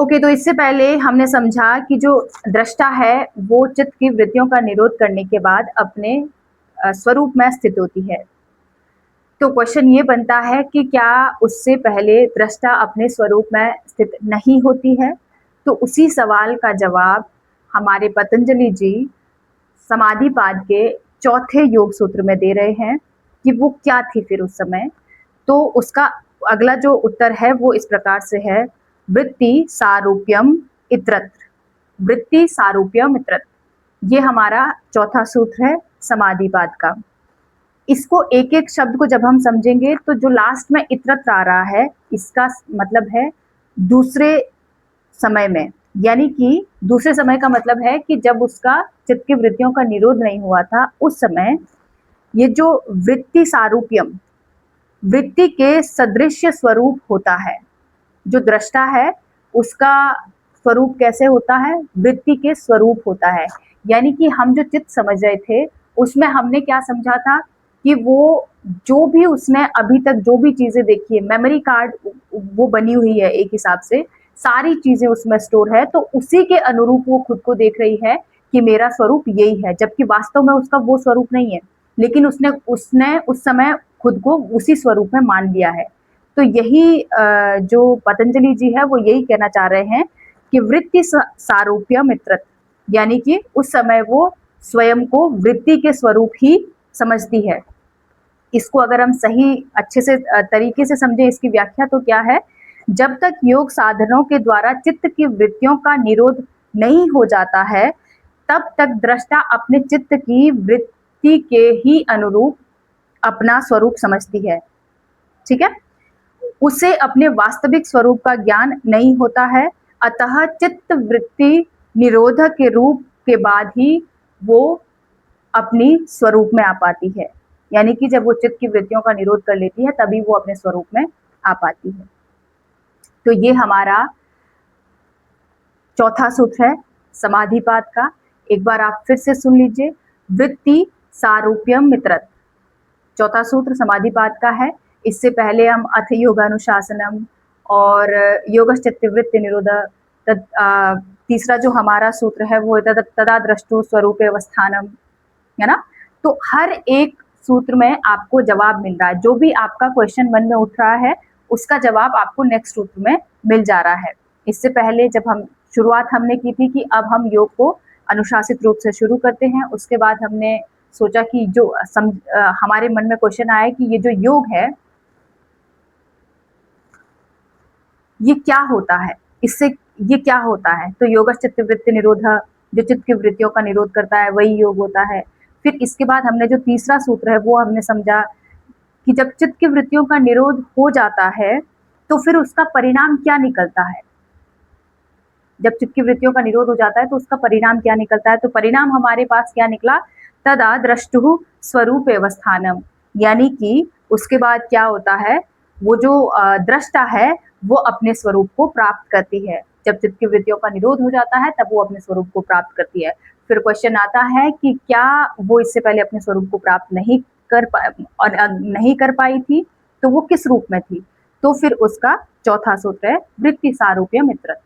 Okay, तो इससे पहले हमने समझा कि जो दृष्टा है वो चित्त की वृत्तियों का निरोध करने के बाद अपने स्वरूप में स्थित होती है। तो क्वेश्चन ये बनता है कि क्या उससे पहले दृष्टा अपने स्वरूप में स्थित नहीं होती है? तो उसी सवाल का जवाब हमारे पतंजलि जी समाधिपाद के चौथे योग सूत्र में दे रहे हैं कि वो क्या थी फिर उस समय। तो उसका अगला जो उत्तर है वो इस प्रकार से है, वृत्ति सारूप्यम इत्रत्र। वृत्ति सारूप्यम इत्रत्र, ये हमारा चौथा सूत्र है समाधिपाद का। इसको एक एक शब्द को जब हम समझेंगे तो जो लास्ट में इत्रत्र आ रहा है इसका मतलब है दूसरे समय में, यानी कि दूसरे समय का मतलब है कि जब उसका चित्त की वृत्तियों का निरोध नहीं हुआ था उस समय ये जो वृत्ति सारूप्यम, वृत्ति के सदृश्य स्वरूप होता है। जो दृष्टा है उसका स्वरूप कैसे होता है? वृत्ति के स्वरूप होता है। यानी कि हम जो चित्त समझ रहे थे उसमें हमने क्या समझा था कि वो जो भी उसने अभी तक जो भी चीजें देखी है, मेमोरी कार्ड वो बनी हुई है एक हिसाब से, सारी चीजें उसमें स्टोर है, तो उसी के अनुरूप वो खुद को देख रही है कि मेरा स्वरूप यही है, जबकि वास्तव में उसका वो स्वरूप नहीं है, लेकिन उसने उसने उस समय खुद को उसी स्वरूप में मान लिया है। तो यही जो पतंजलि जी है वो यही कहना चाह रहे हैं कि वृत्ति सारूप्य मित्रत्व, यानी कि उस समय वो स्वयं को वृत्ति के स्वरूप ही समझती है। इसको अगर हम सही अच्छे से तरीके से समझें इसकी व्याख्या तो क्या है, जब तक योग साधनों के द्वारा चित्त की वृत्तियों का निरोध नहीं हो जाता है तब तक दृष्टा अपने चित्त की वृत्ति के ही अनुरूप अपना स्वरूप समझती है। ठीक है, उसे अपने वास्तविक स्वरूप का ज्ञान नहीं होता है, अतः चित्त वृत्ति निरोध के रूप के बाद ही वो अपनी स्वरूप में आ पाती है। यानी कि जब वो चित्त की वृत्तियों का निरोध कर लेती है तभी वो अपने स्वरूप में आ पाती है। तो ये हमारा चौथा सूत्र है समाधिपाद का। एक बार आप फिर से सुन लीजिए, वृत्ति सारूप्यम मित्रत्व, चौथा सूत्र समाधिपाद का है। इससे पहले हम अथ योगानुशासनम और योगश्चित्तवृत्ति निरोध, तीसरा जो हमारा सूत्र है वो तदा द्रष्टु स्वरूप अवस्थानम, है ना। तो हर एक सूत्र में आपको जवाब मिल रहा है, जो भी आपका क्वेश्चन मन में उठ रहा है उसका जवाब आपको नेक्स्ट सूत्र में मिल जा रहा है। इससे पहले जब हम शुरुआत हमने की थी कि अब हम योग को अनुशासित रूप से शुरू करते हैं, उसके बाद हमने सोचा कि जो हमारे मन में क्वेश्चन आया कि ये जो योग है ये क्या होता है, इससे ये क्या होता है। तो योगश्चित्तवृत्ति निरोध, जो चित्त की वृत्तियों का निरोध करता है वही योग होता है। फिर इसके बाद हमने जो तीसरा सूत्र है वो हमने समझा कि जब चित्त की वृत्तियों का निरोध हो जाता है तो फिर उसका परिणाम क्या निकलता है। जब चित्त की वृत्तियों का निरोध हो जाता है तो उसका परिणाम क्या निकलता है। तो परिणाम हमारे पास क्या निकला, तदा द्रष्टुः स्वरूप अवस्थानम, यानी कि उसके बाद क्या होता है, वो जो दृष्टा है वो अपने स्वरूप को प्राप्त करती है। जब चित्त की वृत्तियों का निरोध हो जाता है तब वो अपने स्वरूप को प्राप्त करती है। फिर क्वेश्चन आता है कि क्या वो इससे पहले अपने स्वरूप को प्राप्त नहीं कर पाई थी, तो वो किस रूप में थी। तो फिर उसका चौथा सूत्र है वृत्ति सारूप्य मित्रत्व।